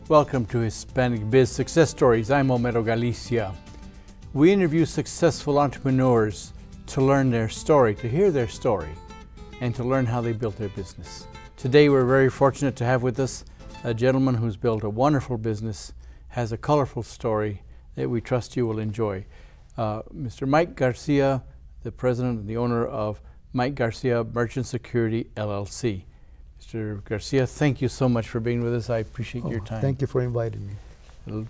Welcome to Hispanic Biz Success Stories. I'm Homero Galicia. We interview successful entrepreneurs to learn their story, to hear their story, and to learn how they built their business. Today we're very fortunate to have with us a gentleman who's built a wonderful business, has a colorful story that we trust you will enjoy. Mr. Mike Garcia, the president and the owner of Mike Garcia Merchant Security, LLC. Mr. Garcia, thank you so much for being with us. I appreciate your time. Thank you for inviting me.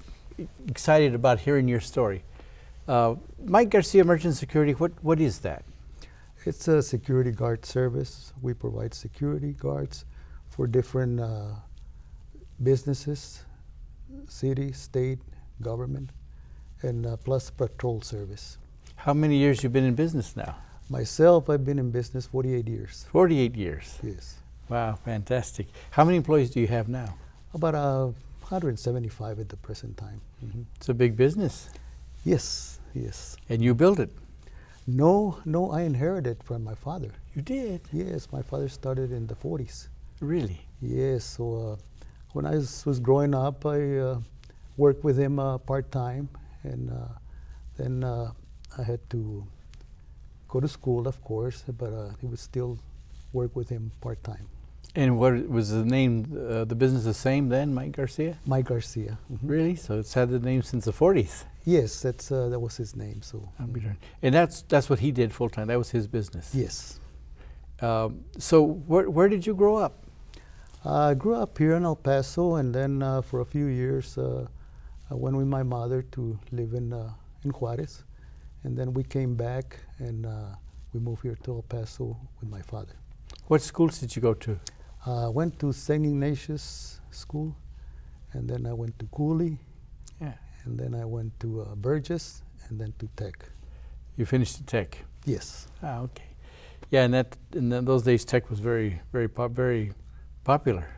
Excited about hearing your story. Mike Garcia Merchant Security, what is that? It's a security guard service. We provide security guards for different businesses, city, state, government, and plus patrol service. How many years you been in business now? Myself, I've been in business 48 years. 48 years. Yes. Wow, fantastic. How many employees do you have now? About 175 at the present time. Mm-hmm. It's a big business. Yes, yes. And you built it? No, I inherited from my father. You did? Yes, my father started in the 40s. Really? Yes, so when I was growing up, I worked with him part-time, and then I had to go to school, of course, but he would still work with him part-time. And what was the name, the business the same then, Mike Garcia? Mike Garcia. Mm-hmm. Really? So it's had the name since the 40s? Yes, that was his name. So. And that's what he did full-time, that was his business? Yes. So where did you grow up? I grew up here in El Paso, and then for a few years I went with my mother to live in Juarez, and then we came back and we moved here to El Paso with my father. What schools did you go to? I went to St. Ignatius School, and then I went to Cooley, and then I went to Burgess, and then to Tech. You finished at Tech? Yes. Ah, okay. Yeah, and in those days Tech was very popular.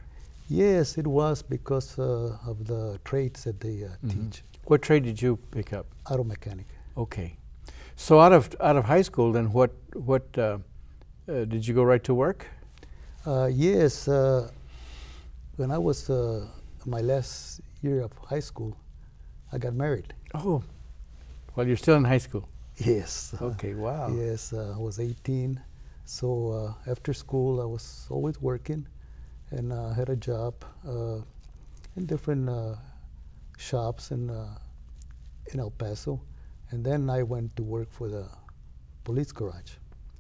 Yes, it was because of the trades that they teach. What trade did you pick up? Auto mechanic. Okay. So out of high school, then what did you go right to work? Yes. When I was my last year of high school, I got married. Oh, well, you're still in high school. Yes. Okay. Wow. Yes, I was 18. So after school, I was always working, and I had a job in different shops in El Paso, and then I went to work for the police garage.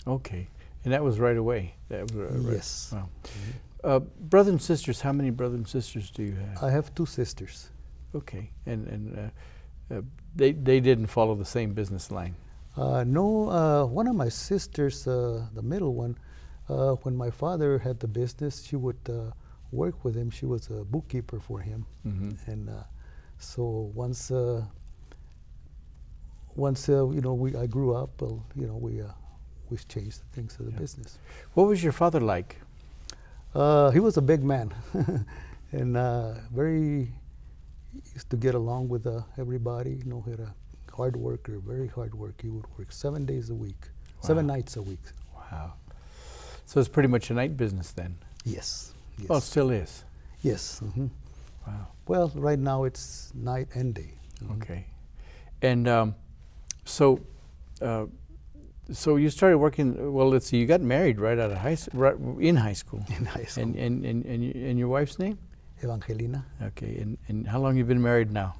Okay, and that was right away. That was yes. Wow. Mm-hmm. Brothers and sisters, how many brothers and sisters do you have? I have two sisters. Okay, and they didn't follow the same business line? No, one of my sisters, the middle one, when my father had the business, she would work with him. She was a bookkeeper for him. Mm-hmm. And so once I grew up, we changed the things of the business. What was your father like? He was a big man, and very used to get along with everybody. He had a hard worker, very hard work. He would work 7 days a week, 7 nights a week. Wow. So it's pretty much a night business then? Yes. Yes. Well, it still is? Yes. Mm-hmm. Wow. Well, right now it's night and day. Mm-hmm. Okay. And so you started working, well, let's see, you got married right out of in high school. In high school. And your wife's name? Evangelina. Okay, and how long have you been married now?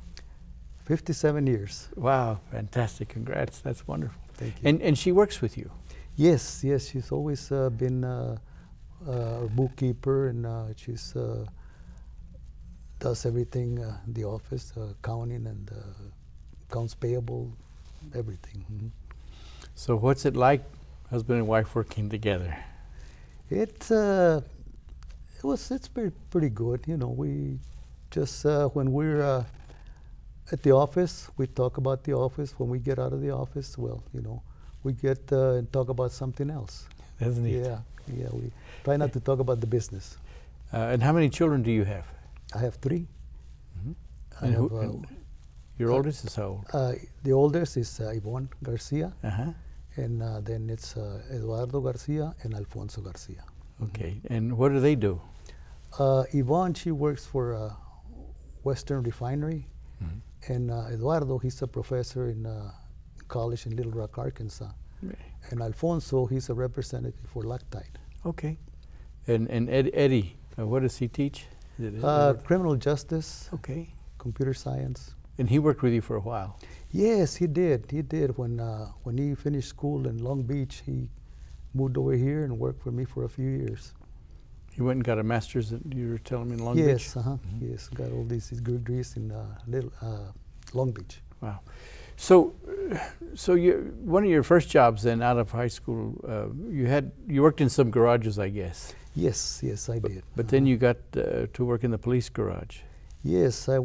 57 years. Wow, fantastic, congrats, that's wonderful. Thank you. And she works with you? Yes, she's always been a bookkeeper, and she's does everything in the office, accounting and accounts payable, everything. Mm-hmm. So what's it like, husband and wife working together? It's pretty good. We just when we're at the office, we talk about the office. When we get out of the office, well, we get and talk about something else. That's neat. Yeah. We try not to talk about the business. And how many children do you have? I have 3. Mm-hmm. And your oldest is how old? The oldest is Yvonne Garcia. Uh-huh. And then it's Eduardo Garcia and Alfonso Garcia. Okay, and what do they do? Yvonne, she works for Western Refinery. Mm-hmm. And Eduardo, he's a professor in college in Little Rock, Arkansas. Right. And Alfonso, he's a representative for Loctite. Okay. And Eddie, what does he teach? Criminal justice, Okay. computer science. And he worked with you for a while. Yes, he did. He did. When he finished school in Long Beach, he moved over here and worked for me for a few years. He went and got a master's, you were telling me, in Long Beach? Yes, yes, got all these degrees in Long Beach. Wow. So one of your first jobs then out of high school, you worked in some garages, I guess. Yes, I did. But then you got to work in the police garage. Yes, I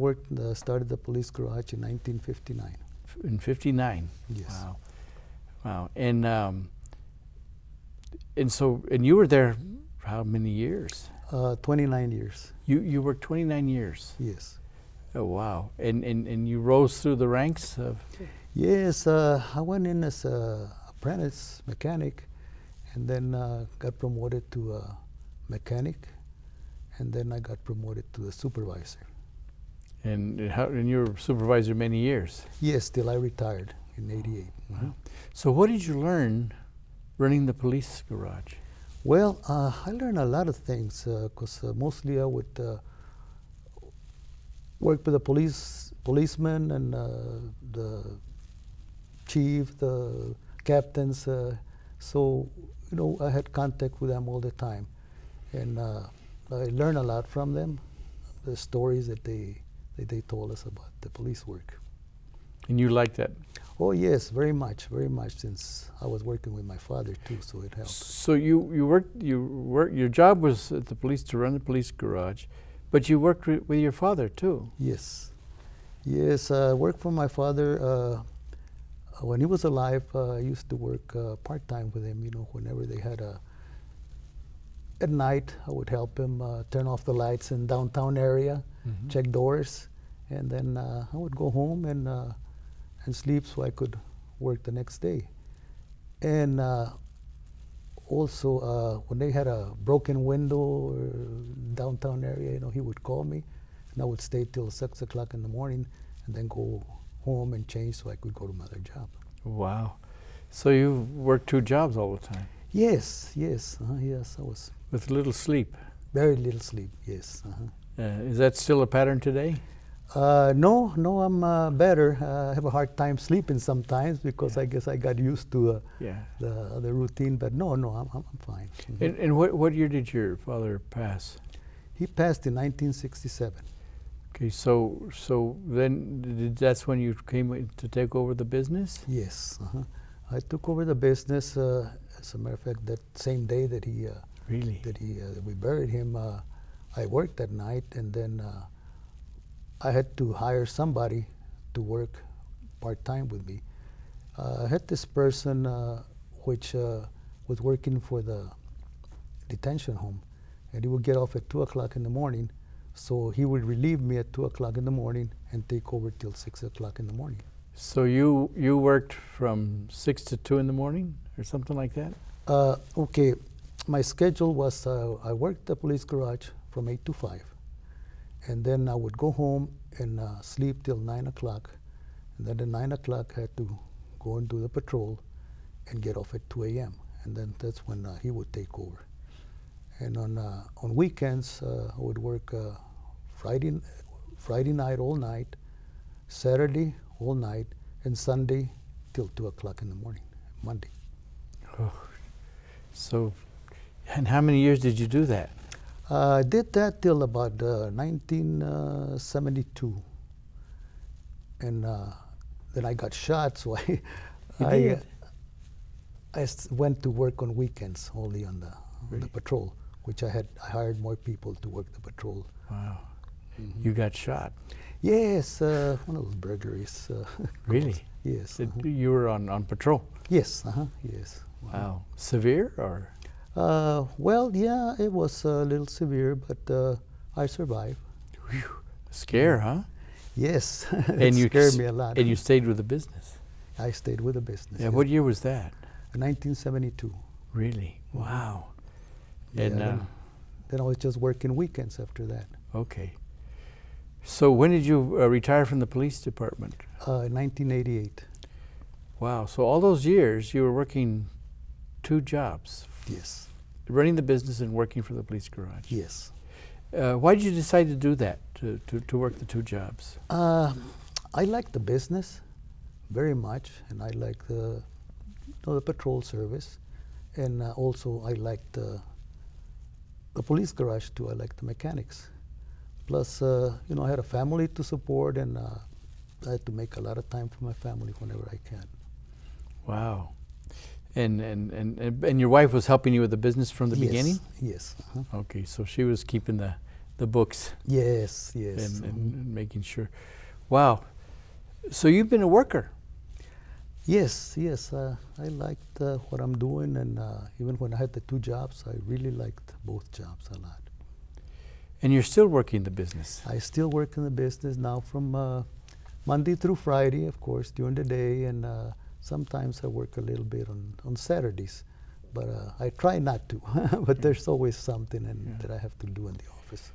started the police garage in 1959. In '59. Yes. Wow. Wow. And you were there how many years? 29 years. You worked 29 years. Yes. Oh wow. And you rose through the ranks of? Yes, I went in as an apprentice mechanic, and then got promoted to a mechanic, and then I got promoted to a supervisor. And you were supervisor many years? Yes, till I retired in '88. Wow. So what did you learn running the police garage? Well, I learned a lot of things because mostly I would work with the policemen and the chief, the captains. So I had contact with them all the time, and I learned a lot from them. The stories that they told us about the police work. And you liked that? Oh yes, very much, since I was working with my father too, so it helped. So your job was at the police, to run the police garage, but you worked with your father too? Yes. Yes, I worked for my father. When he was alive, I used to work part-time with him, whenever they had at night, I would help him turn off the lights in downtown area, check doors, and then I would go home and sleep so I could work the next day. And also, when they had a broken window or downtown area, he would call me, and I would stay till 6 o'clock in the morning, and then go home and change so I could go to my other job. Wow. So you worked 2 jobs all the time? Yes, yes, I was. With little sleep? Very little sleep, yes. Is that still a pattern today? No, I'm better. I have a hard time sleeping sometimes because I guess I got used to the routine, but no, I'm fine. And what year did your father pass? He passed in 1967. Okay, so then that's when you came to take over the business? Yes, I took over the business. As a matter of fact, that same day that we buried him, I worked that night, and then I had to hire somebody to work part-time with me. I had this person which was working for the detention home, and he would get off at 2 o'clock in the morning, so he would relieve me at 2 o'clock in the morning and take over till 6 o'clock in the morning. So you worked from 6 to 2 in the morning or something like that? Okay, my schedule was I worked the police garage from 8 to 5. And then I would go home and sleep till 9 o'clock. And then at 9 o'clock, I had to go and do the patrol and get off at 2 a.m. And then that's when he would take over. And on weekends, I would work Friday night all night, Saturday all night, and Sunday till 2 o'clock in the morning, Monday. Oh. So, and how many years did you do that? I did that till about 1972, and then I got shot. So I went to work on weekends, only on the patrol, which I hired more people to work the patrol. Wow, you got shot? Yes, one of those burglaries. Really? Yes. You were on patrol? Yes. Yes. Wow. Severe or? Well, yeah, it was a little severe, but I survived. Whew. Scare, huh? Yes, and it scared me a lot. And you stayed with the business? I stayed with the business. Yeah, what year was that? 1972. Really? Wow. Yeah, And then I was just working weekends after that. Okay. So when did you retire from the police department? 1988. Wow. So all those years you were working 2 jobs. Yes. Running the business and working for the police garage. Yes. Why did you decide to do that, to work the 2 jobs? I like the business very much, and I like the patrol service, and also I like the police garage too. I like the mechanics. Plus, I had a family to support, and I had to make a lot of time for my family whenever I can. Wow. And your wife was helping you with the business from the beginning? Yes. Okay, so she was keeping the books. Yes. And making sure. Wow. So you've been a worker. Yes. I liked what I'm doing, and even when I had the 2 jobs, I really liked both jobs a lot. And you're still working the business? I still work in the business now from Monday through Friday, of course, during the day, and sometimes I work a little bit on Saturdays, but I try not to. But there's always something that I have to do in the office.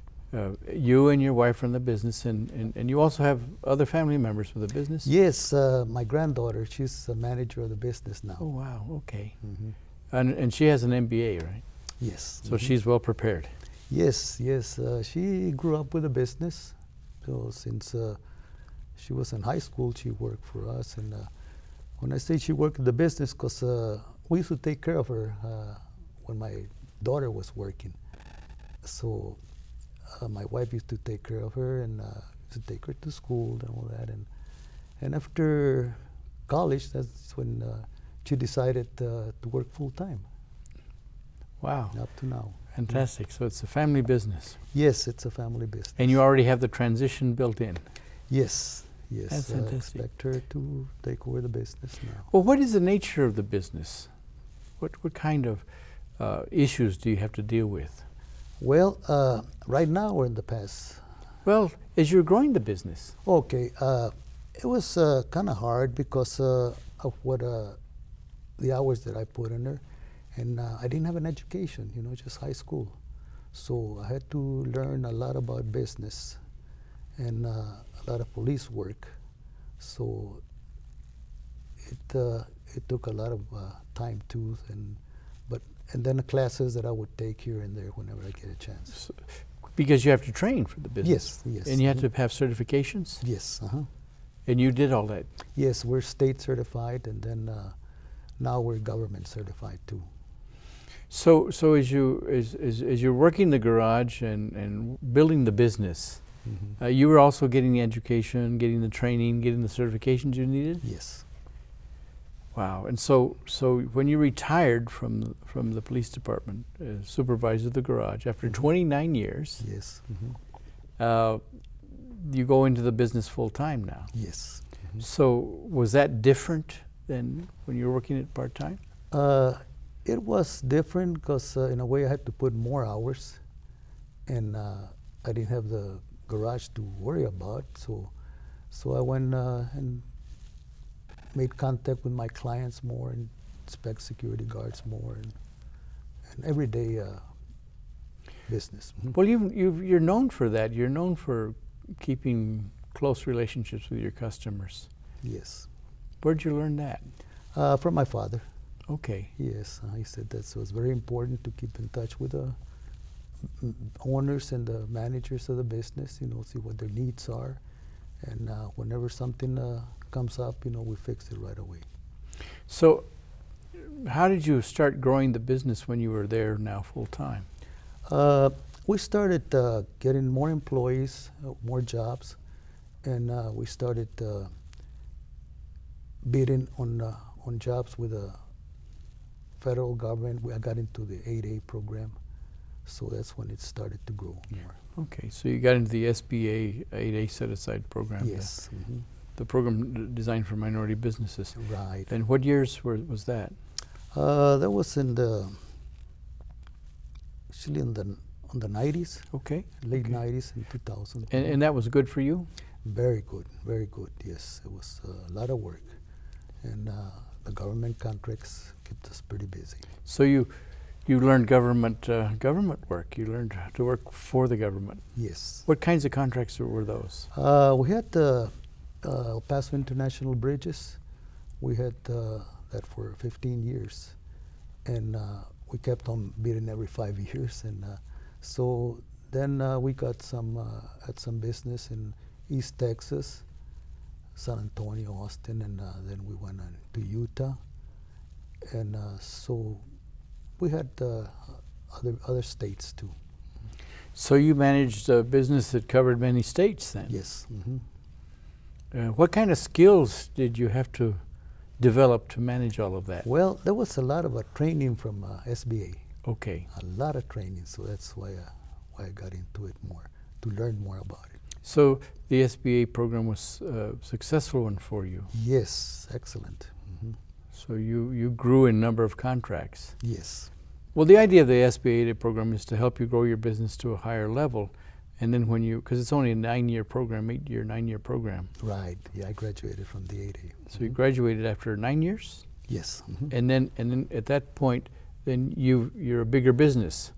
You and your wife run the business, and you also have other family members with the business? Yes, my granddaughter, she's the manager of the business now. Oh, wow, okay. Mm-hmm. And she has an MBA, right? Yes. So she's well prepared. Yes. She grew up with a business. So since she was in high school, she worked for us. And when I say she worked in the business, because we used to take care of her when my daughter was working. So my wife used to take care of her and used to take her to school and all that. And after college, that's when she decided to work full time. Wow. Up to now. Fantastic. So it's a family business. Yes, it's a family business. And you already have the transition built in? Yes. That's I fantastic. expect her to take over the business now. Well, what is the nature of the business? What kind of issues do you have to deal with? Well, right now or in the past? Well, as you're growing the business. Okay. It was kind of hard because of what the hours that I put in there. And I didn't have an education, just high school. So I had to learn a lot about business and a lot of police work. So it took a lot of time too, and then the classes that I would take here and there whenever I get a chance. So, because you have to train for the business. Yes. And you have to have certifications? Yes. And you did all that? Yes, we're state certified, and then now we're government certified too. So as you're working the garage and building the business, you were also getting the education, getting the training, getting the certifications you needed? Yes. Wow. And so when you retired from the police department, supervisor of the garage, after 29 years, yes, you go into the business full time now. Yes. So was that different than when you were working it part time? It was different because in a way I had to put more hours, and I didn't have the garage to worry about. So I went and made contact with my clients more and inspect security guards more and everyday business. Well, you're known for that. You're known for keeping close relationships with your customers. Yes. Where'd you learn that? From my father. Okay. Yes, he said that was very important to keep in touch with the owners and the managers of the business, see what their needs are. And whenever something comes up, we fix it right away. So how did you start growing the business when you were there now full time? We started getting more employees, more jobs, and we started bidding on jobs with the federal government. I got into the 8A program, so that's when it started to grow more. Okay, so you got into the SBA 8A set-aside program. Yes. The program designed for minority businesses. Right. And what years was that? That was in actually on the 90s. Okay. Late 90s and 2000. And that was good for you? Very good, yes. It was a lot of work. And the government contracts kept us pretty busy. So you You learned government work. You learned to work for the government. Yes. What kinds of contracts were those? We had El Paso International Bridges. We had that for 15 years. And we kept on bidding every 5 years. And so then we got had some business in East Texas, San Antonio, Austin, and then we went on to Utah. And so we had other states too. So you managed a business that covered many states then? Yes. What kind of skills did you have to develop to manage all of that? Well, there was a lot of training from SBA. Okay. A lot of training, so that's why I got into it more, to learn more about it. So the SBA program was a successful one for you? Yes, excellent. So you grew in number of contracts? Yes. Well, the idea of the SBA program is to help you grow your business to a higher level. And then when because it's only a 9-year program, 9-year program. Right, yeah, I graduated from the 8A. So you graduated after 9 years? Yes. And then at that point, then you're a bigger business.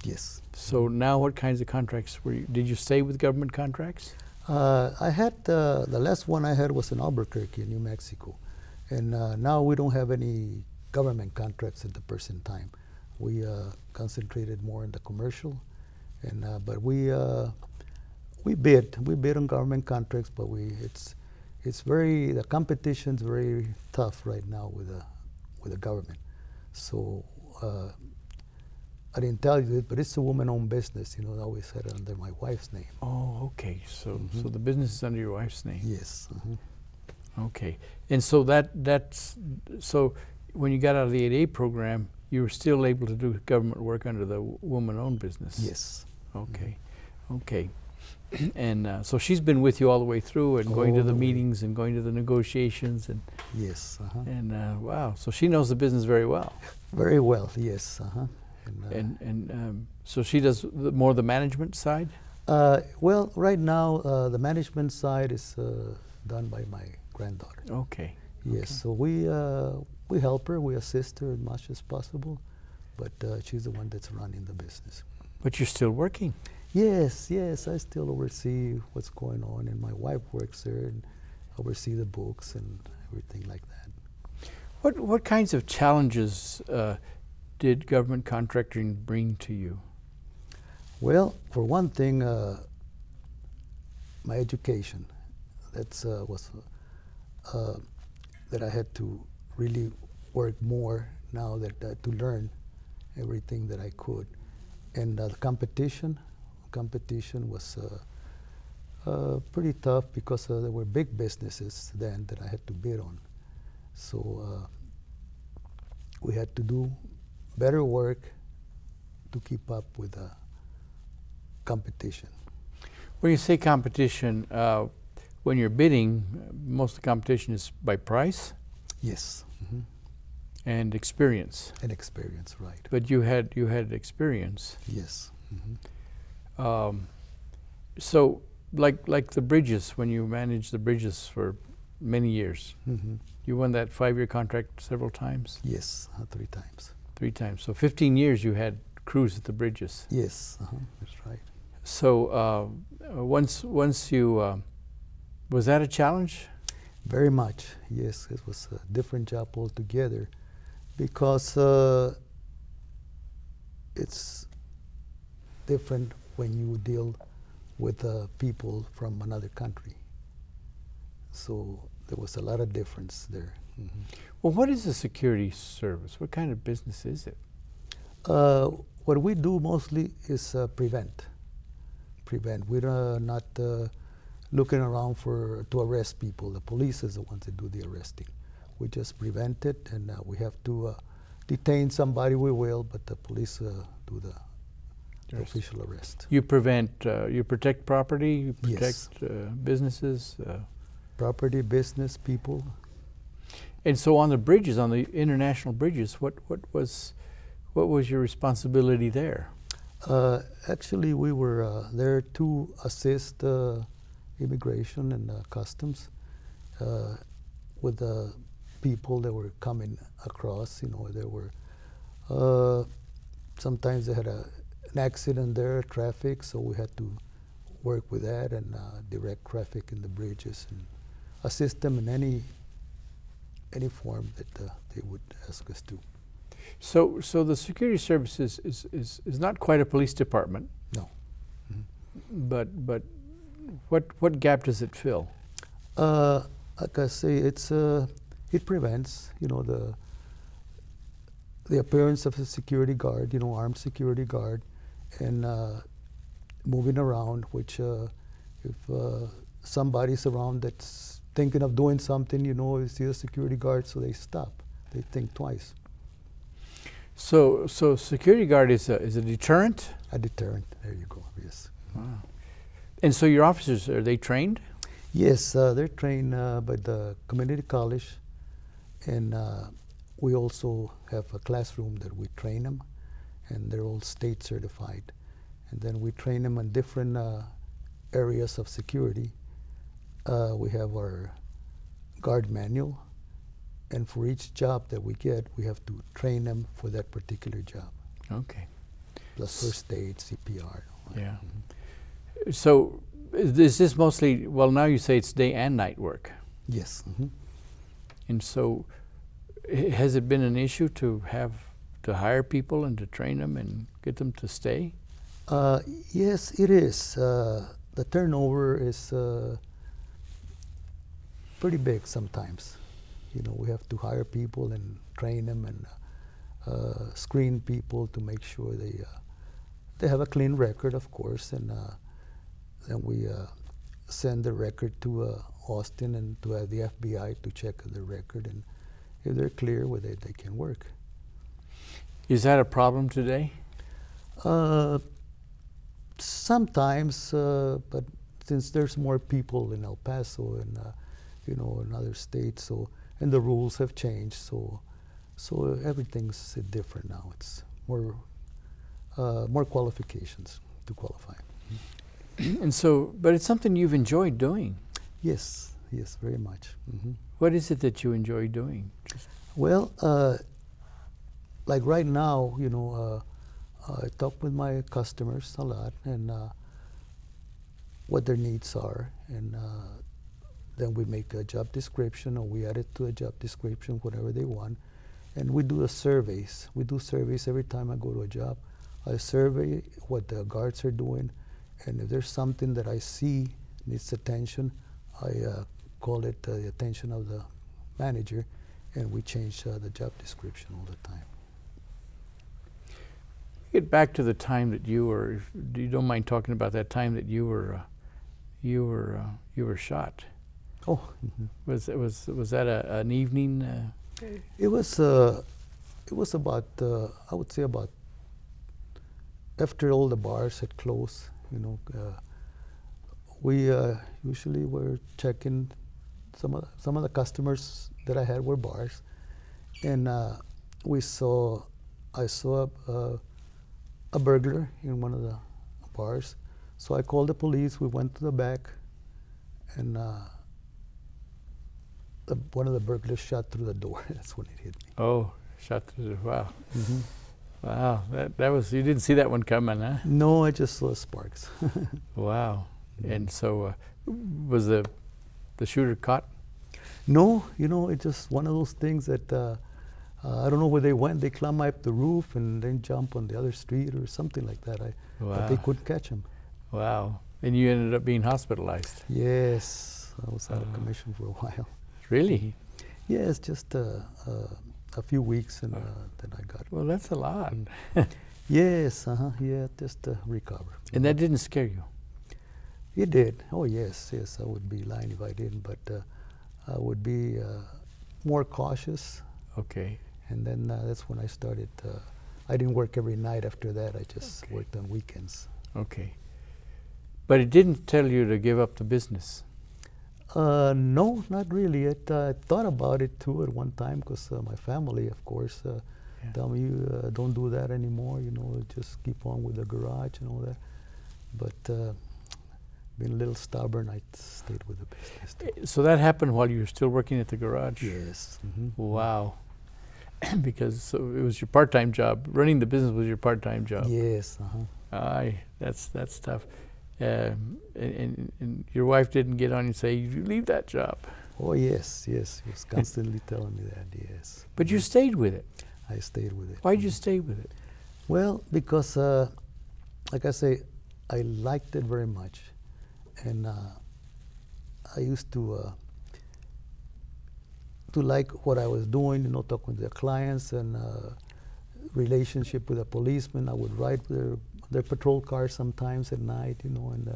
Yes. So now what kinds of contracts did you stay with government contracts? I had, the last one I had was in Albuquerque, New Mexico. And now we don't have any government contracts at the present time. We concentrated more in the commercial, and but we bid on government contracts, but the competition's very tough right now with the government. So I didn't tell you it, but it's a woman-owned business. You know, I always had it under my wife's name. Oh, okay. So so the business is under your wife's name. Yes. Okay. And so so when you got out of the 8A program, you were still able to do government work under the woman-owned business? Yes. Okay. Okay. And so she's been with you all the way through and going to the meetings and going to the negotiations and yes. And wow, so she knows the business very well. Very well, yes. So she does more the management side? Well, right now the management side is done by my granddaughter. Okay. Yes, so we help her, we assist her as much as possible, but she's the one that's running the business. But you're still working? Yes, yes, I still oversee what's going on, and my wife works there and oversee the books and everything like that. What kinds of challenges did government contracting bring to you? Well, for one thing, my education. That's was that I had to really work more now that to learn everything that I could, and the competition was pretty tough because there were big businesses then that I had to bid on. So we had to do better work to keep up with the competition. When you say competition, when you're bidding, most of the competition is by price? Yes. And experience. And experience, right. But you had experience. Yes. So like the bridges, when you managed the bridges for many years, you won that 5-year contract several times? Yes, 3 times. 3 times. So 15 years you had crews at the bridges. Yes, that's right. So once you, was that a challenge? Very much, yes. It was a different job altogether because it's different when you deal with people from another country. So there was a lot of difference there. Well, what is a security service? What kind of business is it? What we do mostly is prevent. We're not looking around to arrest people. The police is the ones that do the arresting. We just prevent it, and we have to detain somebody, we will, but the police do the official arrest. You you protect property, you protect businesses? Property, business, people. And so on the bridges, on the international bridges, what was your responsibility there? Actually, we were there to assist immigration and customs with the people that were coming across. You know, there were sometimes they had an accident there, traffic, so we had to work with that and direct traffic in the bridges and assist them in any form that they would ask us to. So the security services is not quite a police department. No. But what gap does it fill? Like I say, it prevents, you know, the appearance of a security guard, you know, armed security guard, and moving around. Which if somebody's around that's thinking of doing something, you know, you see a security guard, so they stop. They think twice. So security guard is a deterrent? A deterrent. There you go. Yes. Wow. And so your officers, are they trained? Yes, they're trained by the community college, and we also have a classroom that we train them, and they're all state certified. And then we train them on different areas of security. We have our guard manual, and for each job that we get, we have to train them for that particular job. Okay. Plus first aid, CPR. Yeah. So is this mostly, well, now you say it's day and night work. Yes. And so has it been an issue to hire people and to train them and get them to stay? Yes, it is. The turnover is pretty big sometimes. You know, we have to hire people and train them and screen people to make sure they have a clean record, of course, and then we send the record to Austin and to the FBI to check the record, and if they're clear with it, they can work. Is that a problem today? Sometimes, but since there's more people in El Paso and you know, in other states, so and the rules have changed, so everything's different now. It's more qualifications to qualify. And so, but it's something you've enjoyed doing. Yes, yes, very much. What is it that you enjoy doing? Well, like right now, you know, I talk with my customers a lot and what their needs are, and then we make a job description, or we add it to a job description, whatever they want, and we do surveys. We do surveys every time I go to a job. I survey what the guards are doing, and if there's something that I see needs attention, I call it the attention of the manager, and we change the job description all the time. Get back to the time that you were, if you don't mind talking about that time that you were shot. Oh, Was that an evening? it was about I would say about after all the bars had closed. You know, we usually were checking. Some of the customers that I had were bars, and I saw a burglar in one of the bars. So I called the police. We went to the back, and one of the burglars shot through the door. That's when it hit me. Oh, shot through the, wow. Wow, that was, you didn't see that one coming, huh? No, I just saw sparks. Wow. And so was the shooter caught? No, you know, it's just one of those things that I don't know where they went. They climb up the roof and then jump on the other street or something like that. But they couldn't catch him. Wow. And you ended up being hospitalized? Yes, I was out of commission for a while. Really? Yes, just a few weeks, and then I got. Well, that's a lot. Yes, yeah, just to recover. And that didn't scare you? It did. Oh yes, yes. I would be lying if I didn't, but I would be more cautious. Okay. And then that's when I started. I didn't work every night after that. I just worked on weekends. Okay. But it didn't tell you to give up the business? No, not really. I thought about it too at one time, because my family, of course, tell me, you don't do that anymore, you know, just keep on with the garage and all that. But being a little stubborn, I stayed with the business too. So that happened while you were still working at the garage? Yes. Wow. because so it was your part-time job. Running the business was your part-time job. Yes. That's tough. And your wife didn't get on you and say, you leave that job. Oh, yes. He was constantly telling me that, yes. But you stayed with it. I stayed with it. Why did you stay with it? Well, because, like I say, I liked it very much. And I used to like what I was doing, you know, talking to the clients and relationship with the policemen. I would ride their patrol cars sometimes at night, you know, and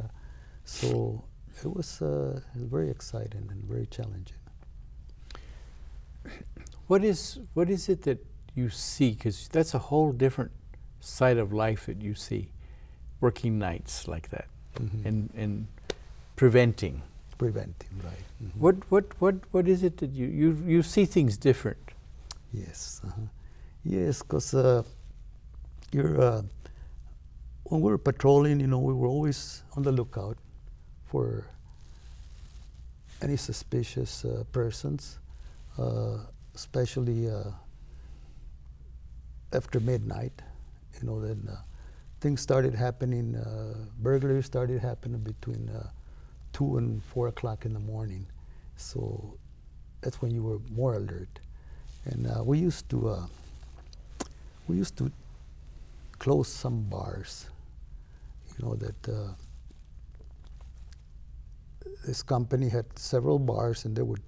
so it was very exciting and very challenging. What is it that you see? Because that's a whole different side of life that you see, working nights like that, and preventing. Preventing, right. What is it that you see things different? Yes. Yes, because you're when we were patrolling, you know, we were always on the lookout for any suspicious persons, especially after midnight. You know, then things started happening, burglaries started happening between 2 and 4 o'clock in the morning. So that's when you were more alert. And we used to close some bars, you know, that this company had several bars, and they would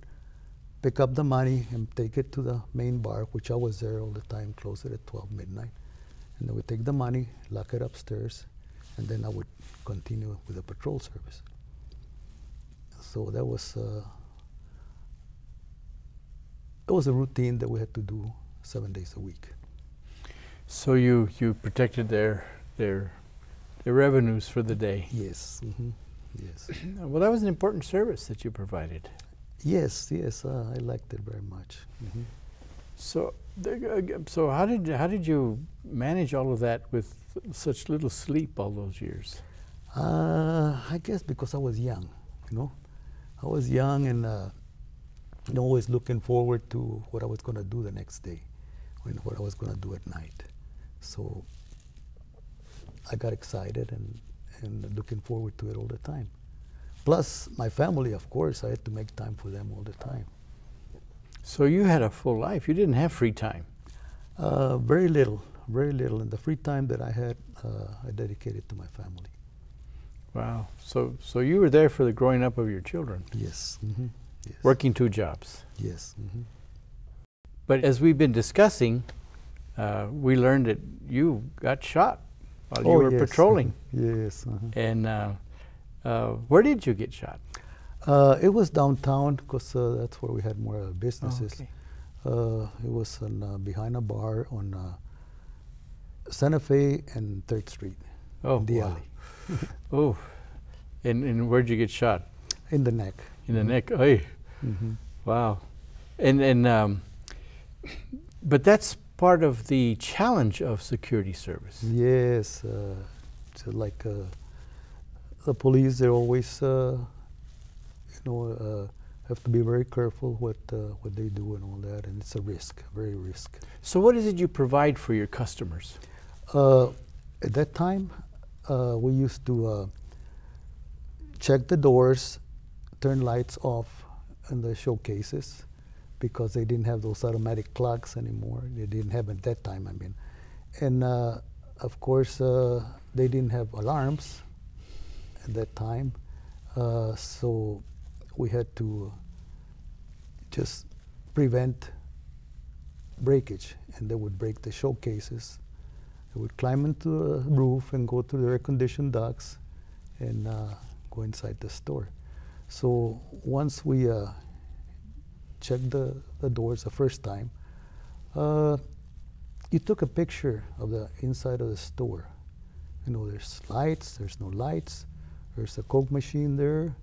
pick up the money and take it to the main bar, which I was there all the time, close it at 12 midnight. And they would take the money, lock it upstairs, and then I would continue with the patrol service. So that was it was a routine that we had to do 7 days a week. So you protected their revenues for the day. Yes. Yes. Well, that was an important service that you provided. Yes. I liked it very much. So how did you manage all of that with such little sleep all those years? I guess because I was young, you know. I was young and always looking forward to what I was going to do the next day, what I was going to do at night. So I got excited and looking forward to it all the time. Plus my family, of course, I had to make time for them all the time. So you had a full life. You didn't have free time. Very little. And the free time that I had, I dedicated to my family. Wow. So you were there for the growing up of your children. Yes. Yes. Working 2 jobs. Yes. But as we've been discussing, we learned that you got shot while you were patrolling. Yes. And where did you get shot? It was downtown because that's where we had more businesses. Oh, okay. It was behind a bar on Santa Fe and 3rd Street. Oh, in the wow. alley. Oh, and where'd you get shot? In the neck. In the neck. Hey, wow. And but that's part of the challenge of security service. Yes, so like the police, they're always, have to be very careful what they do and all that, and it's a risk, very risk. So what is it you provide for your customers? At that time, we used to check the doors, turn lights off in the showcases, because they didn't have those automatic clocks anymore. They didn't have at that time, I mean. And of course, they didn't have alarms at that time. So we had to just prevent breakage, and they would break the showcases. They would climb into the roof and go through the air-conditioned ducts and go inside the store. So once we checked the doors the first time, you took a picture of the inside of the store. You know, there's lights, there's no lights, there's a Coke machine there,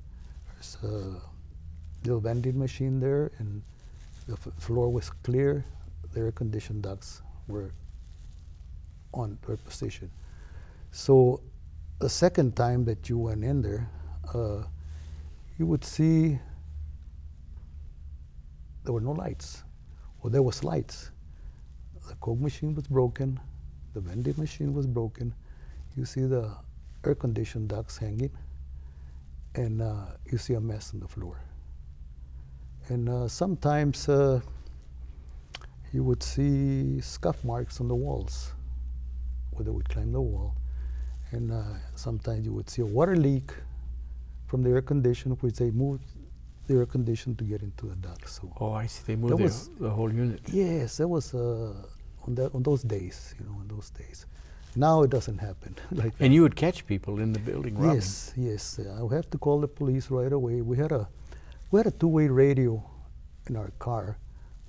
there's a little vending machine there, and the floor was clear. The air-conditioned ducts were on their position. So the second time that you went in there, you would see there were no lights. Well, there was lights, the Coke machine was broken, the vending machine was broken. You see the air-conditioned ducts hanging, and you see a mess on the floor. And sometimes you would see scuff marks on the walls, where they would climb the wall. And sometimes you would see a water leak from the air conditioner, which they moved the air conditioner to get into the duct. So oh, I see. They moved the whole unit. yes, that was on those days, on those days. Now it doesn't happen like that. And you would catch people in the building robbing. Yes, yes. I would have to call the police right away. We had a two-way radio in our car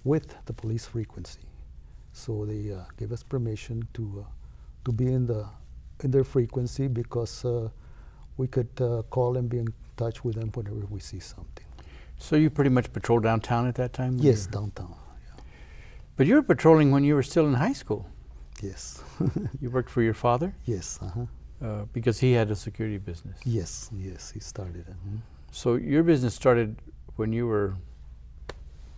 with the police frequency, so they gave us permission to be in their frequency, because we could call and be in touch with them whenever we see something. So you pretty much patrolled downtown at that time? Yes, downtown. Yeah. But you were patrolling when you were still in high school. Yes. You worked for your father? Yes. Because he had a security business. Yes. Yes. He started it. So your business started when you were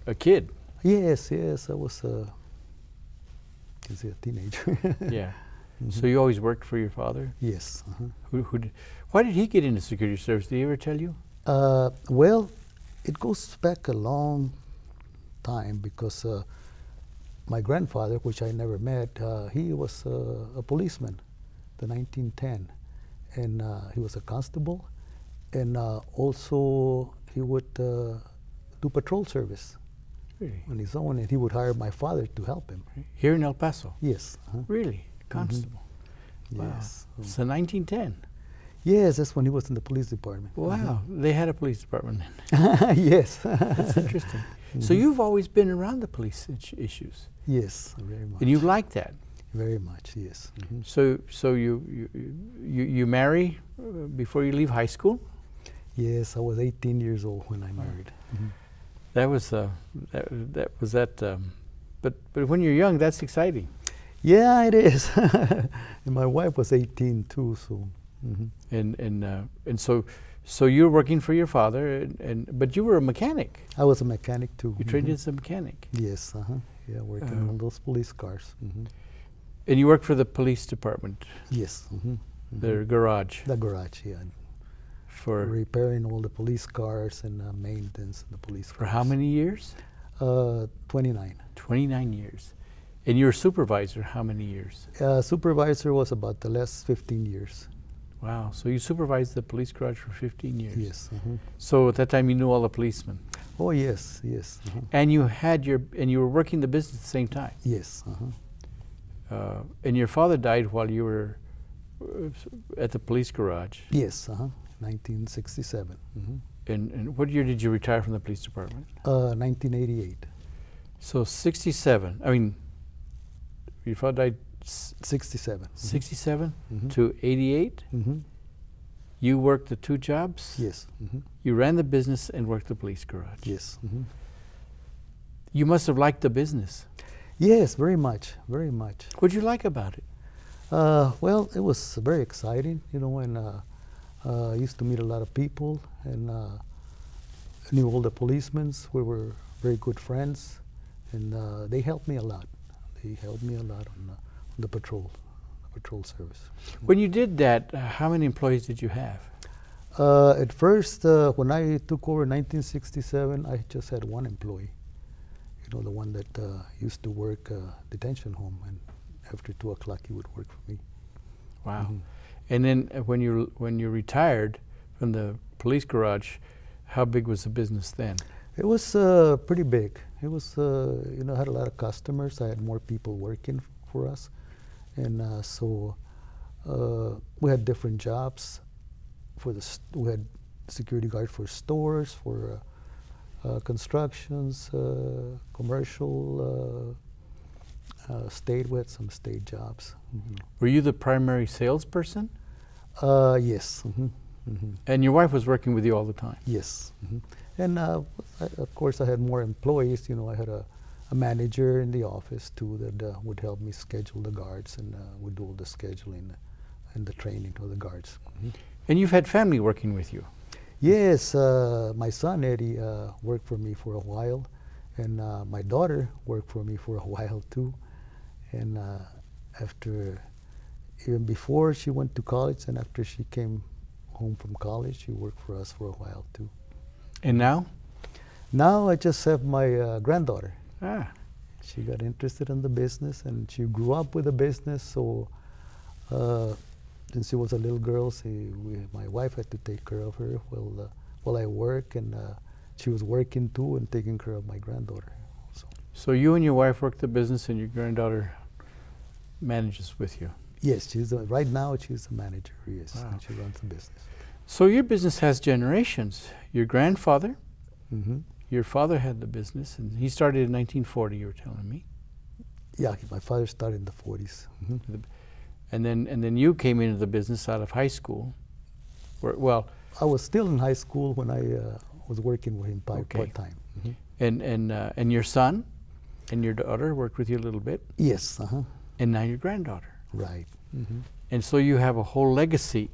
a kid. Yes. Yes. I was a teenager. Yeah. So you always worked for your father? Yes. Why did he get into security service? Did he ever tell you? Well, it goes back a long time, because my grandfather, which I never met, he was a policeman, the 1910, and he was a constable, and also he would do patrol service Really? on his own, and he would hire my father to help him. Here in El Paso? Yes. Really? Constable? Wow. Yes. So 1910? Yes, that's when he was in the police department. Wow. They had a police department then. Yes. That's interesting. So you've always been around the police issues? Yes, very much. And you like that? Very much, yes. So you marry before you leave high school? Yes, I was 18 years old when I married. That was but when you're young, that's exciting. Yeah, it is. And my wife was 18 too, so. And so you were working for your father, but you were a mechanic. I was a mechanic too. You trained as a mechanic. Yes, yeah, working on those police cars. And you worked for the police department. Yes. Their garage. The garage, yeah. For repairing all the police cars and maintenance of the police cars. For how many years? 29. 29 years. And you were supervisor how many years? Supervisor was about the last 15 years. Wow, so you supervised the police garage for 15 years? Yes. So at that time you knew all the policemen? Oh yes, yes. And you had and you were working the business at the same time? Yes. And your father died while you were at the police garage? Yes, 1967. And what year did you retire from the police department? 1988. So 67, I mean, your father died 67. 67 to 88? You worked the two jobs? Yes. You ran the business and worked the police garage? Yes. You must have liked the business. Yes, very much, very much. What did you like about it? Well, it was very exciting, and I used to meet a lot of people, and knew all the policemen. We were very good friends, and they helped me a lot. They helped me a lot on the patrol service. When you did that, how many employees did you have? At first, when I took over in 1967, I just had one employee. The one that used to work detention home, and after 2 o'clock he would work for me. Wow. And then when you retired from the police garage, how big was the business then? It was pretty big. It was, I had a lot of customers. I had more people working for us. And so we had different jobs. We had security guard for stores, for constructions, commercial, state. We had some state jobs. Were you the primary salesperson? Yes. And your wife was working with you all the time? Yes. And of course I had more employees. I had a manager in the office too that would help me schedule the guards, and would do all the scheduling and the training of the guards. And you've had family working with you? Yes, my son Eddie worked for me for a while, and my daughter worked for me for a while too. And after, even before she went to college, and after she came home from college, she worked for us for a while too. And now? Now I just have my granddaughter. Ah. She got interested in the business, and she grew up with the business. So since she was a little girl, my wife had to take care of her while I work, and she was working too and taking care of my granddaughter. So you and your wife work the business, and your granddaughter manages with you? Yes, right now she's the manager, yes, Wow. and she runs the business. So your business has generations. Your grandfather, Mm-hmm. your father had the business, and he started in 1940, you were telling me. Yeah, my father started in the 40s. Mm-hmm. And then you came into the business out of high school. Well, I was still in high school when I was working with him Okay. part-time. Mm-hmm. And your son and your daughter worked with you a little bit, Yes, and now your granddaughter. right. Mm-hmm. And so you have a whole legacy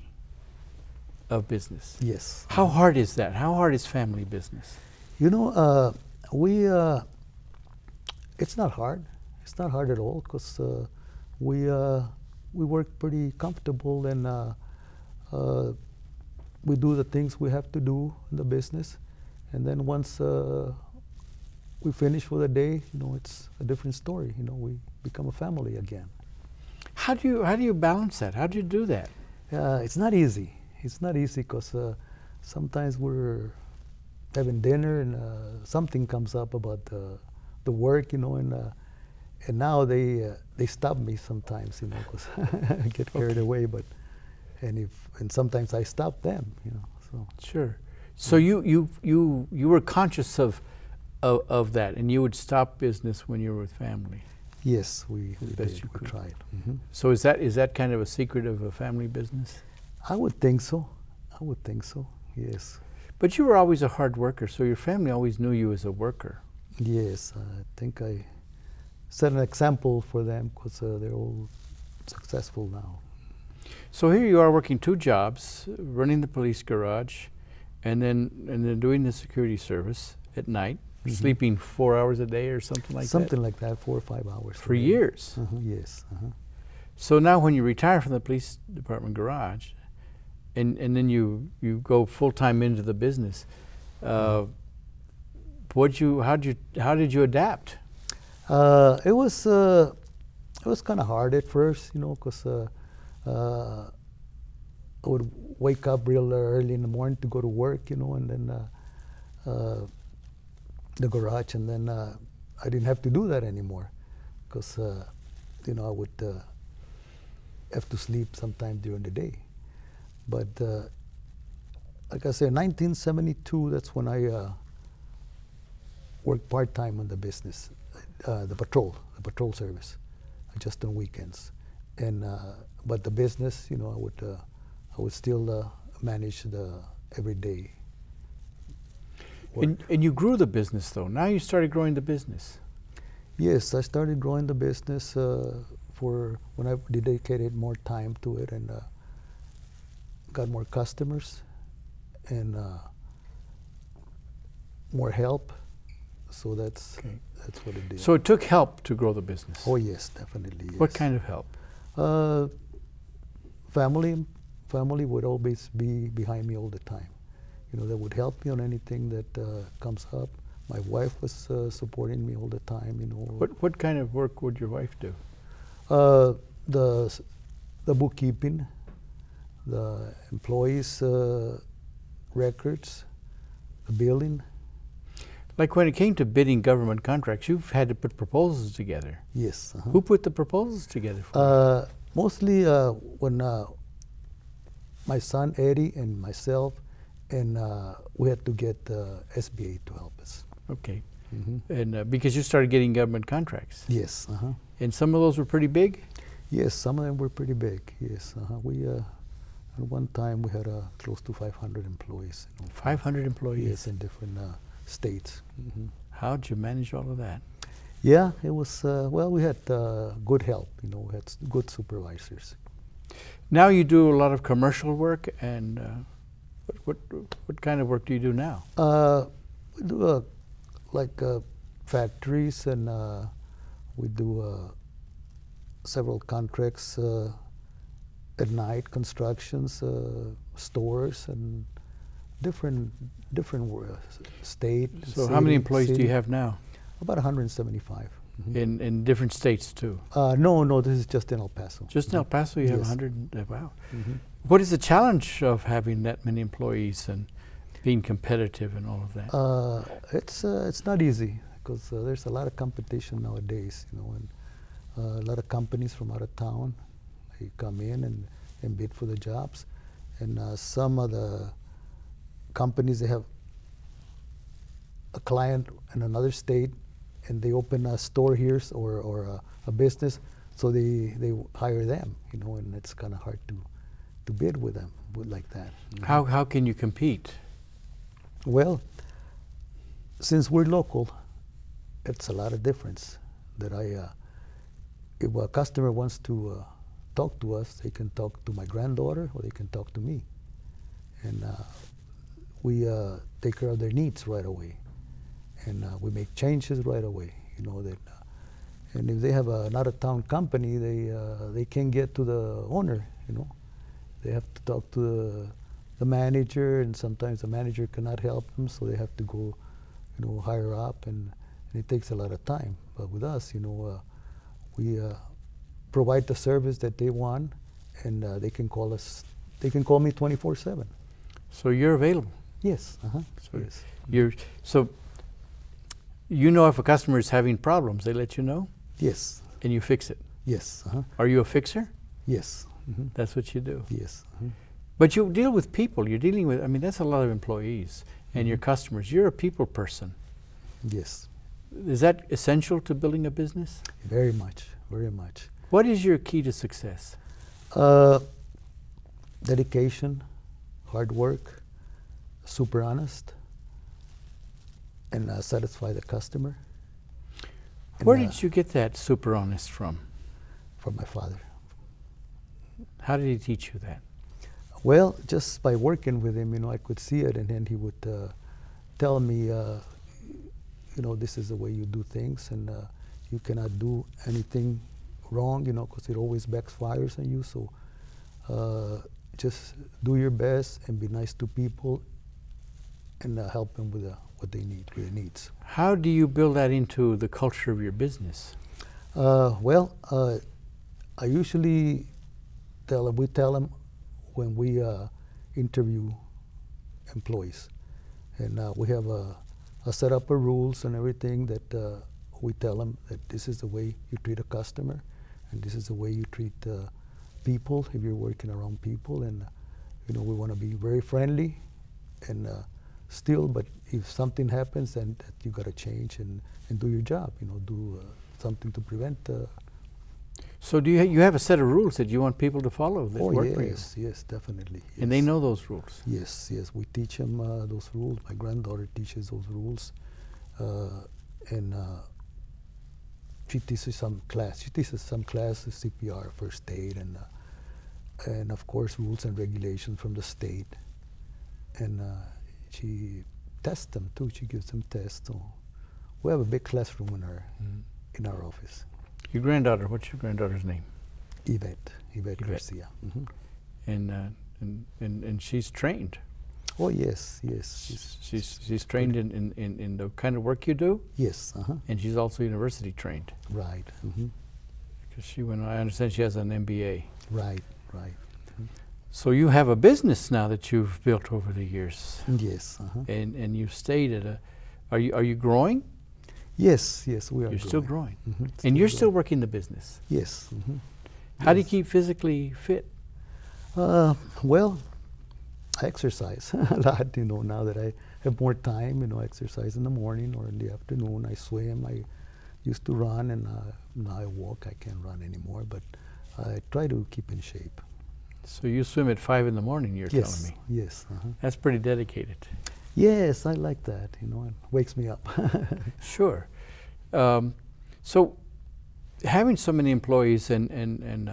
of business. Yes. How hard is that? How hard is family business? You know, it's not hard. It's not hard at all, because we work pretty comfortable, and we do the things we have to do in the business, and then once we finish for the day, it's a different story. We become a family again. How do you balance that? How do you do that? It's not easy. It's not easy, because sometimes we're having dinner and something comes up about the work, and now they stop me sometimes, because I get carried away. And sometimes I stop them, So Sure. So you were conscious of that, and you would stop business when you were with family. yes, we best did. you We could. tried. Mm-hmm. So is that kind of a secret of a family business? I would think so. I would think so. Yes. But you were always a hard worker, so your family always knew you as a worker. Yes, I think I set an example for them, because they're all successful now. So here you are working 2 jobs, running the police garage, and then doing the security service at night, Mhm. sleeping 4 hours a day or something like that. Something like that, 4 or 5 hours. For a day. years. Yes. So now when you retire from the police department garage, and then you go full time into the business, how did you adapt? It was kind of hard at first, because I would wake up real early in the morning to go to work, and then the garage, and then I didn't have to do that anymore, because I would have to sleep sometime during the day. But like I said, 1972, that's when I worked part-time on the business, the patrol service, just on weekends. And but the business, I would still manage the everyday work. And you grew the business, though. Now you started growing the business. Yes, I started growing the business for when I dedicated more time to it, and got more customers and more help. So that's what it did. So it took help to grow the business. Oh yes, definitely. Yes. What kind of help? Family would always be behind me all the time. They would help me on anything that comes up. My wife was supporting me all the time. What kind of work would your wife do? The bookkeeping, the employees' records, the billing. Like when it came to bidding government contracts, you've had to put proposals together. Yes. Who put the proposals together for you? Mostly when my son Eddie and myself, and we had to get SBA to help us. Okay. Mm-hmm. And because you started getting government contracts. Yes. And some of those were pretty big? Yes, some of them were pretty big. Yes. We at one time we had close to 500 employees. 500 employees? Yes, in different states. Mm-hmm. How'd you manage all of that? Yeah, it was, we had good help, we had good supervisors. Now you do a lot of commercial work, and what kind of work do you do now? We do like factories, and we do several contracts at night, constructions, stores, and different state. So how many employees do you have now? About 175. In different states too? No, this is just in El Paso. Just in El Paso, you have Yes. 100. Wow. What is the challenge of having that many employees and being competitive and all of that? It's not easy because there's a lot of competition nowadays. And a lot of companies from out of town, they come in and bid for the jobs, and some of the companies, they have a client in another state, and they open a store here or a business, so they hire them, and it's kind of hard to bid with them like that. How can you compete? Well, since we're local, it's a lot of difference. That if a customer wants to talk to us, they can talk to my granddaughter or they can talk to me, and we take care of their needs right away, and we make changes right away. And if they have an out-of-town company, they can't get to the owner. They have to talk to the manager, and sometimes the manager cannot help them, so they have to go, higher up, and it takes a lot of time. But with us, we provide the service that they want, and they can call us. They can call me 24/7. So you're available. Yes. So Yes. So if a customer is having problems, they let you know, Yes. and you fix it. Yes. Are you a fixer? Yes. That's what you do. Yes. But you deal with people. You're dealing with. I mean, that's a lot of employees and your customers. You're a people person. Yes. Is that essential to building a business? Very much. Very much. What is your key to success? Dedication, hard work, super honest, and satisfy the customer. Where did you get that super honest from? From my father. How did he teach you that? Well, just by working with him, I could see it, and then he would tell me, this is the way you do things, and you cannot do anything wrong, because it always backfires on you. So just do your best and be nice to people, and help them with what they need, with their needs. How do you build that into the culture of your business? I usually we tell them when we interview employees, and we have a set up of rules and everything that we tell them that this is the way you treat a customer, and this is the way you treat people if you're working around people, and we want to be very friendly and still, but if something happens, then that you got to change and do your job, do something to prevent. So do you have a set of rules that you want people to follow that work for you? Yes, definitely. Yes. And they know those rules? Yes, we teach them those rules. My granddaughter teaches those rules, and she teaches some class. She teaches some classes, CPR, first aid, and of course rules and regulations from the state. And she tests them too. She gives them tests. So we have a big classroom in our office. Your granddaughter, what's your granddaughter's name? Yvette Garcia. And she's trained. Oh yes. She's trained in the kind of work you do. Yes. And she's also university trained. Right. Because I understand she has an MBA. Right. So you have a business now that you've built over the years. Yes. And you've stayed at are you growing? Yes, we are. You're still growing. And you're still working the business. Yes. How do you keep physically fit? Well, I exercise a lot, now that I have more time, I exercise in the morning or in the afternoon. I swim. I used to run, and now I walk. I can't run anymore, but I try to keep in shape. So you swim at 5 in the morning, you're telling me? Yes. That's pretty dedicated. Yes, I like that. It wakes me up. Sure. So having so many employees and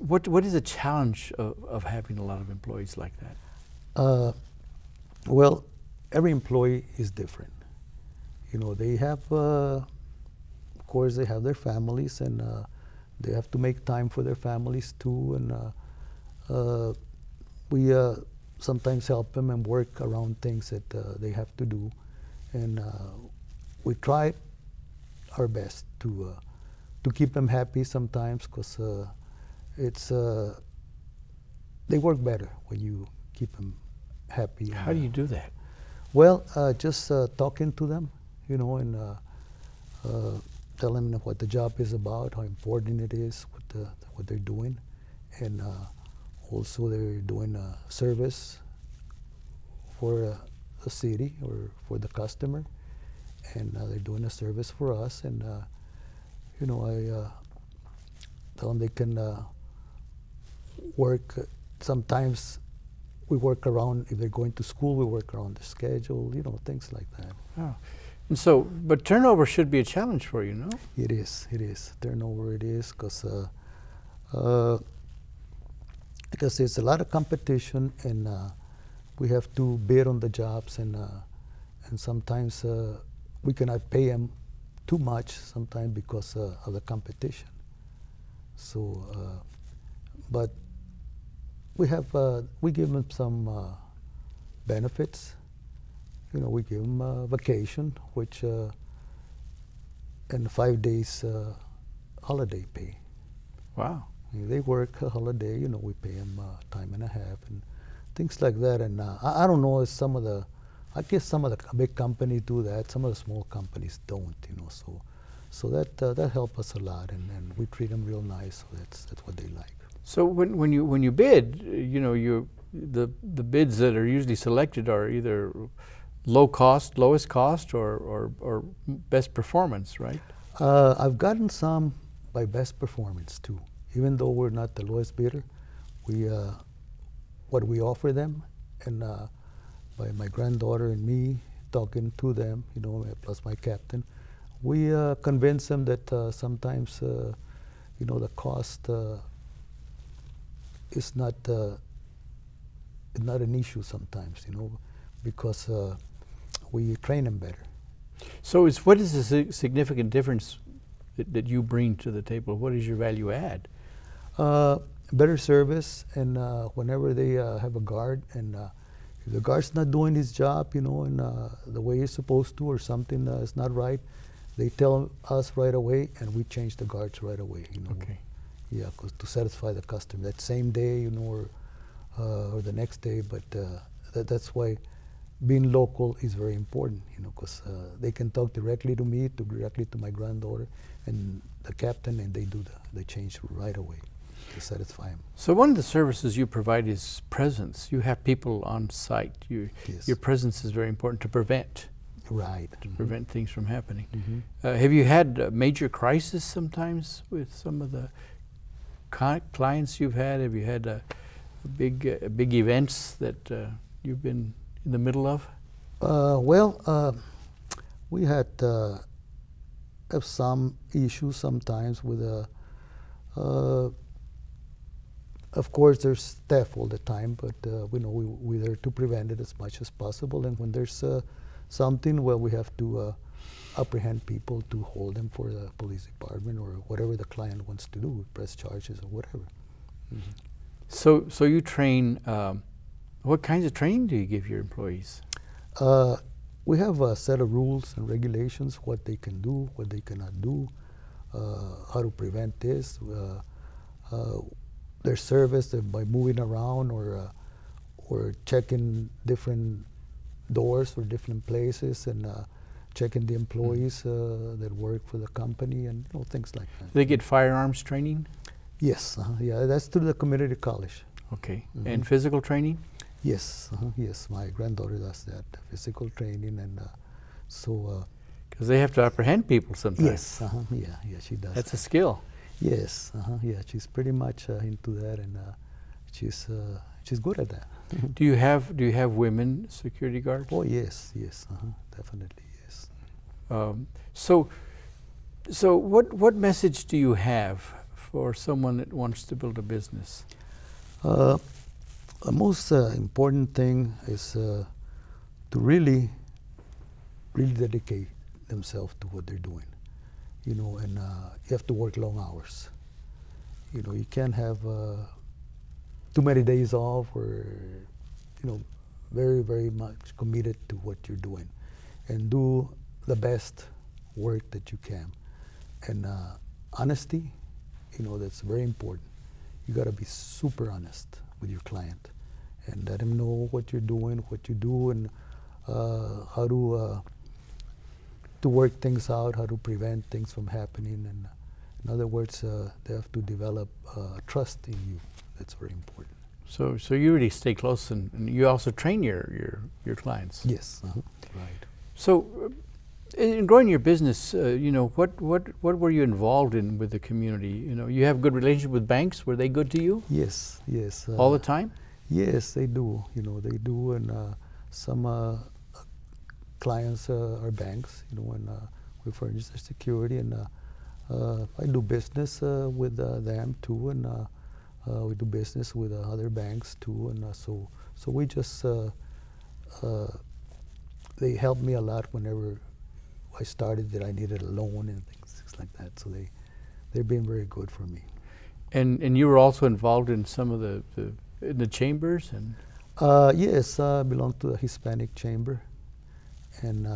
what is the challenge of having a lot of employees like that? Well, every employee is different. They have course, they have their families, and they have to make time for their families too. And we sometimes help them and work around things that they have to do. And we try our best to keep them happy sometimes, because they work better when you keep them happy. How do you do that? Well, just talking to them, you know, and telling them what the job is about, how important it is, what they're doing, and also they're doing a service for the city or for the customer, and they're doing a service for us. And you know, I tell them they can work. Sometimes we work around, if they're going to school, we work around the schedule, you know, things like that. Oh. And so, but turnover should be a challenge for you, no? It is. Turnover it is, because there's a lot of competition, and we have to bid on the jobs, and sometimes we cannot pay them too much sometimes because of the competition. So, but we give them some benefits. You know, we give them vacation, which and 5 days holiday pay. Wow. If they work a holiday, you know, we pay them time and a half and things like that. And I don't know if I guess some of the big companies do that. Some of the small companies don't, you know. So that helps us a lot, and we treat them real nice. So that's what they like. So when you bid, you know, the bids that are usually selected are either lowest cost, or best performance, right? I've gotten some by best performance too. Even though we're not the lowest bidder, what we offer them, and by my granddaughter and me talking to them, you know, plus my captain, we convince them that sometimes, you know, the cost is not an issue sometimes, you know, because we train them better. So what is the significant difference that you bring to the table? What is your value add? Better service, and whenever they have a guard, and if the guard's not doing his job, you know, and the way he's supposed to, or something is not right, they tell us right away, and we change the guards right away, you know. Okay. Yeah, 'cause to satisfy the customer that same day, you know, or the next day. But that's why being local is very important, you know, because they can talk directly to me, directly to my granddaughter, and the captain, and they do the change right away to satisfy them. So one of the services you provide is presence. You have people on site. Yes. Your presence is very important to prevent. Right. To prevent things from happening. Mm-hmm. Have you had a major crisis sometimes with some of the clients you've had? Have you had big events that you've been in the middle of? Well, we had have some issues sometimes with of course there's theft all the time, but we know we're there to prevent it as much as possible. And when there's something, well, we have to apprehend people to hold them for the police department or whatever the client wants to do, press charges or whatever. Mm-hmm. So you train. What kinds of training do you give your employees? We have a set of rules and regulations, what they can do, what they cannot do, how to prevent this. Their service by moving around or checking different doors or different places, and checking the employees that work for the company, and you know, things like that. They get firearms training? Yes, yeah, that's through the community college. Okay. Mm-hmm. And physical training? Yes, yes, my granddaughter does that, physical training, and so. Because they have to apprehend people sometimes. Yes, yeah, she does. That's a skill. Yes, yeah, she's pretty much into that, and she's good at that. Do you have women security guards? Oh yes, definitely yes. So what message do you have for someone that wants to build a business? The most important thing is to really dedicate themselves to what they're doing. you know, and you have to work long hours. You know, you can't have too many days off, or, you know, very, very much committed to what you're doing, and do the best work that you can. And honesty, you know, that's very important. You got to be super honest with your client and let him know what you're doing, what you do, and how to work things out, how to prevent things from happening. And in other words, they have to develop trust in you. That's very important. So you really stay close, and you also train your clients. Yes, right. So in growing your business, you know, what were you involved in with the community? You know, you have good relationship with banks. Were they good to you? Yes, yes. All the time? Yes, they do. You know, they do, and some clients are banks. You know, and we furnish their security, and I do business with them too, and we do business with other banks too, and so we just they helped me a lot whenever I started that I needed a loan and things like that. So they've been very good for me. And you were also involved in some of the chambers? And yes, I belong to the Hispanic Chamber, and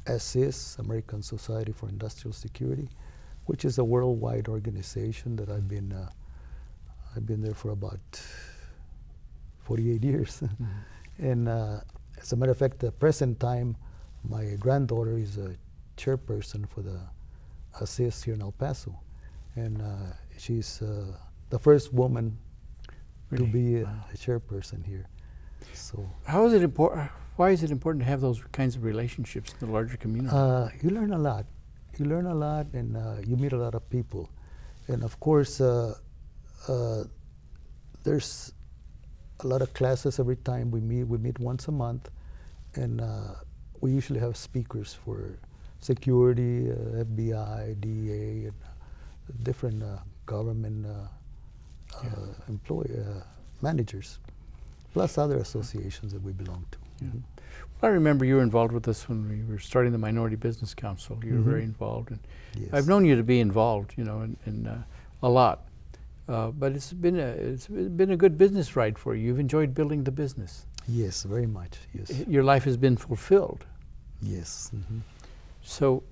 ASIS, American Society for Industrial Security, which is a worldwide organization that I've been there for about 48 years. Mm-hmm. And as a matter of fact, at the present time, my granddaughter is a chairperson for the ASIS here in El Paso, and she's the first woman to be a chairperson here. So how is it important? Why is it important to have those kinds of relationships in the larger community? You learn a lot. You learn a lot, and you meet a lot of people. And of course, there's a lot of classes every time we meet. We meet once a month, and we usually have speakers for security, FBI, DEA, and different government managers, plus other associations that we belong to. Yeah. Mm-hmm. Well, I remember you were involved with us when we were starting the Minority Business Council. You were very involved, and yes. I've known you to be involved, you know, in a lot. But it's been a good business ride for you. You've enjoyed building the business. Yes, very much. Yes. Your life has been fulfilled. Yes. Mm-hmm. So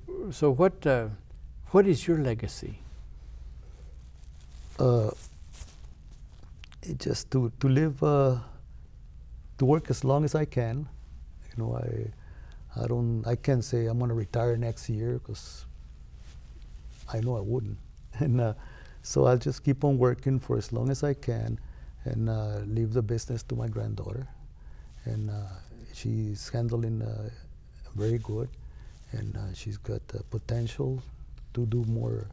what is your legacy? It just to live, to work as long as I can. You know, I can't say I'm going to retire next year, because I know I wouldn't. And so I'll just keep on working for as long as I can, and leave the business to my granddaughter. And she's handling very good, and she's got the potential to do more,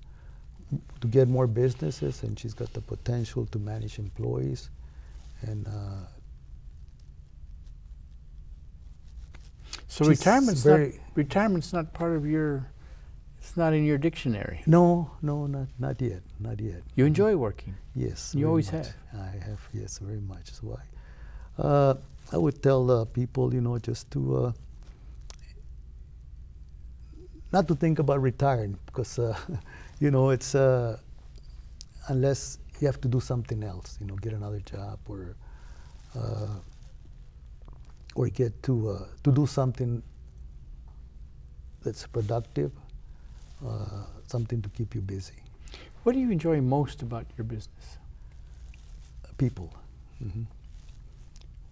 to get more businesses, and she's got the potential to manage employees. And so retirement's not part of your, it's not in your dictionary. No, not yet, not yet. You enjoy working? Yes. You always much. have? I have, yes, very much. So I would tell people, you know, just to not to think about retiring, because you know, it's unless you have to do something else, you know, get another job, or get to do something that's productive, something to keep you busy. What do you enjoy most about your business? People. Mm-hmm.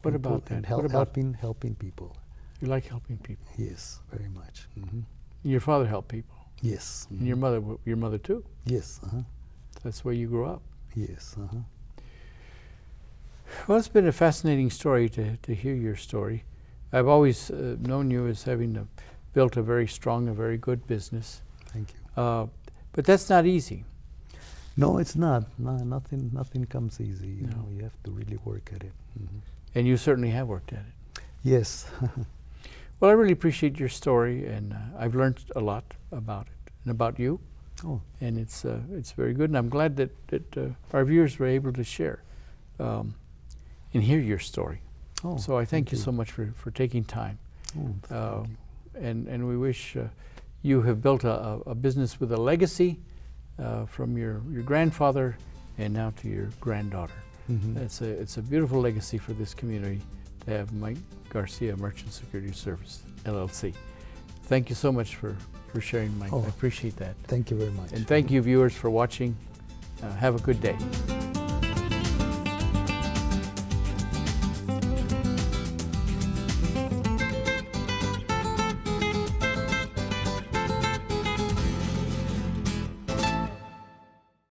What people, about that? And what about helping people? You like helping people? Yes, very much. Mm-hmm. Your father helped people? Yes. Mm-hmm. And your mother too? Yes. That's where you grew up? Yes. Well, it's been a fascinating story to hear your story. I've always known you as having built a very strong, a very good business. Thank you. But that's not easy. No, it's not. No, nothing comes easy. You No. know, you have to really work at it. Mm-hmm. And you certainly have worked at it. Yes. Well, I really appreciate your story, and I've learned a lot about it and about you. Oh. And it's very good, and I'm glad that our viewers were able to share and hear your story. Oh, so I thank you so much for taking time. Oh, thank you. And we wish you have built a business with a legacy from your grandfather and now to your granddaughter. It's a beautiful legacy for this community to have Mike Garcia Merchant Security Service, LLC. Thank you so much for sharing, Mike. I appreciate that. Thank you very much. And thank you, viewers, for watching. Have a good day.